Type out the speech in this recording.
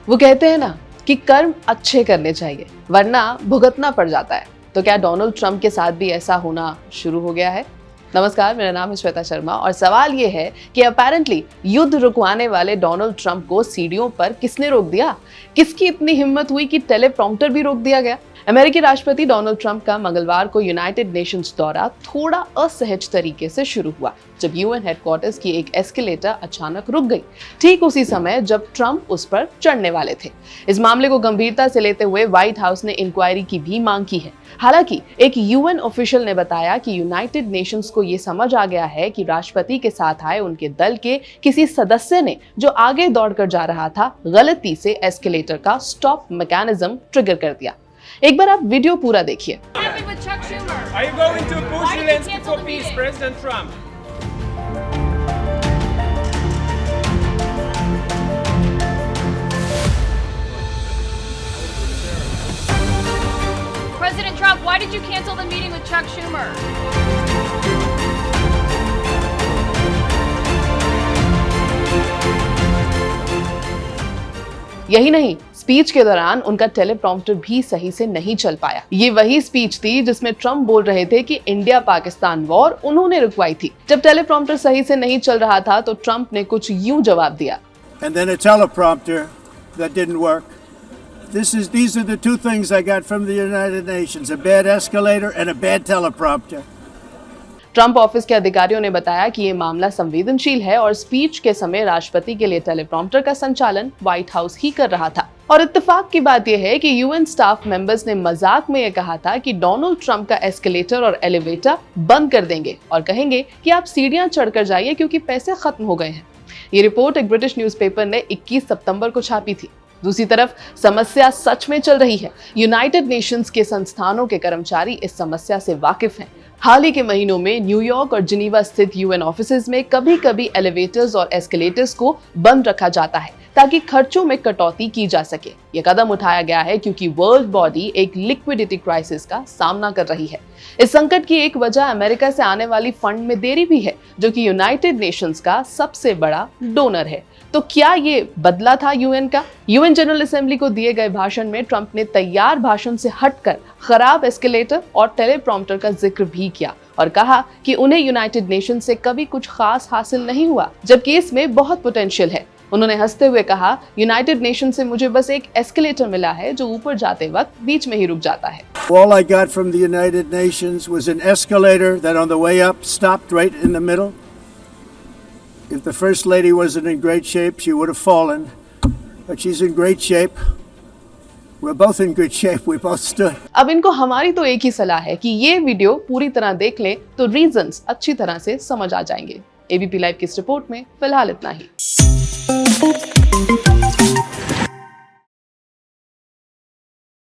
वो कहते हैं ना कि कर्म अच्छे करने चाहिए वरना भुगतना पड़ जाता है। तो क्या डोनाल्ड ट्रंप के साथ भी ऐसा होना शुरू हो गया है? नमस्कार, मेरा नाम है श्वेता शर्मा और सवाल ये है कि अपेरेंटली युद्ध रुकवाने वाले डोनाल्ड ट्रंप को सीढ़ियों पर किसने रोक दिया? किसकी इतनी हिम्मत हुई कि टेलीप्रॉम्प्टर भी रोक दिया गया? अमेरिकी राष्ट्रपति डोनाल्ड ट्रंप का मंगलवार को यूनाइटेड नेशंस दौरा थोड़ा असहज तरीके से शुरू हुआ जब यूएन हेडक्वार्टर्स की एक एस्केलेटर अचानक रुक गई, ठीक उसी समय जब ट्रंप उस पर चढ़ने वाले थे। इस मामले को गंभीरता से लेते हुए व्हाइट हाउस ने इंक्वायरी की भी मांग की है। हालांकि एक यूएन ऑफिशियल ने बताया कि यूनाइटेड नेशंस को ये समझ आ गया है कि राष्ट्रपति के साथ आए उनके दल के किसी सदस्य ने, जो आगे दौड़कर जा रहा था, गलती से एस्केलेटर का स्टॉप मैकेनिज्म ट्रिगर कर दिया। एक बार आप वीडियो पूरा देखिए। President Trump, why did you cancel the meeting with Chuck Schumer? यही नहीं, स्पीच के दौरान उनका टेलीप्रॉम्प्टर भी सही से नहीं चल पाया। ये वही स्पीच थी जिसमें ट्रंप बोल रहे थे कि इंडिया पाकिस्तान वॉर उन्होंने रुकवाई थी। जब टेलीप्रॉम्प्टर सही से नहीं चल रहा था तो ट्रंप ने कुछ यूं जवाब दिया। And then a teleprompter that didn't work. These are the two things I got from the United Nations: a bad escalator and a bad teleprompter. Trump office के अधिकारियों ने बताया कि ये मामला संवेदनशील है और स्पीच के समय राष्ट्रपति के लिए टेलीप्रॉम्प्टर का संचालन व्हाइट हाउस ही कर रहा था। और इत्तेफाक की बात यह है कि यूएन स्टाफ मेंबर्स ने मजाक में यह कहा था कि डोनाल्ड ट्रंप का एस्केलेटर और एलिवेटर बंद कर देंगे और कहेंगे कि आप सीढ़ियां चढ़कर जाइए क्योंकि पैसे खत्म हो गए हैं। ये रिपोर्ट एक ब्रिटिश न्यूज़पेपर ने 21 सितंबर को छापी थी। दूसरी तरफ समस्या सच में चल रही है। यूनाइटेड नेशंस के संस्थानों के कर्मचारी इस समस्या से वाकिफ हैं। हाल ही के महीनों में न्यूयॉर्क और जिनीवा स्थित यूएन ऑफिसेज में कभी-कभी एलिवेटर्स और एस्केलेटर्स को बंद रखा जाता है ताकि खर्चों में कटौती की जा सके। यह कदम उठाया गया है क्योंकि वर्ल्ड बॉडी एक लिक्विडिटी क्राइसिस का सामना कर रही है। इस संकट की एक वजह अमेरिका से आने वाली फंड में देरी भी है, जो कि यूनाइटेड नेशंस का सबसे बड़ा डोनर है। तो क्या ये बदला था यूएन का? यूएन जनरल असेंबली को दिए गए भाषण में ट्रंप ने तैयार भाषण से हटकर खराब एस्केलेटर और टेलीप्रॉम्प्टर का जिक्र भी किया और कहा कि उन्हें यूनाइटेड नेशन से कभी कुछ खास हासिल नहीं हुआ, जबकि इसमें बहुत पोटेंशियल है। उन्होंने हंसते हुए कहा, यूनाइटेड नेशन से मुझे बस एक एस्केलेटर मिला है जो ऊपर जाते वक्त बीच में ही रुक जाता है। All I got from the United Nations was an escalator that on the way up stopped right in the middle. If the First Lady wasn't in great shape, she would have fallen. But she's in great shape. We're both in good shape. We both stood. अब इनको हमारी तो एक ही सलाह है कि ये video पूरी तरह देख लें तो रीजंस अच्छी तरह से समझ आ जाएंगे। एबीपी लाइव की इस रिपोर्ट में फिलहाल इतना ही।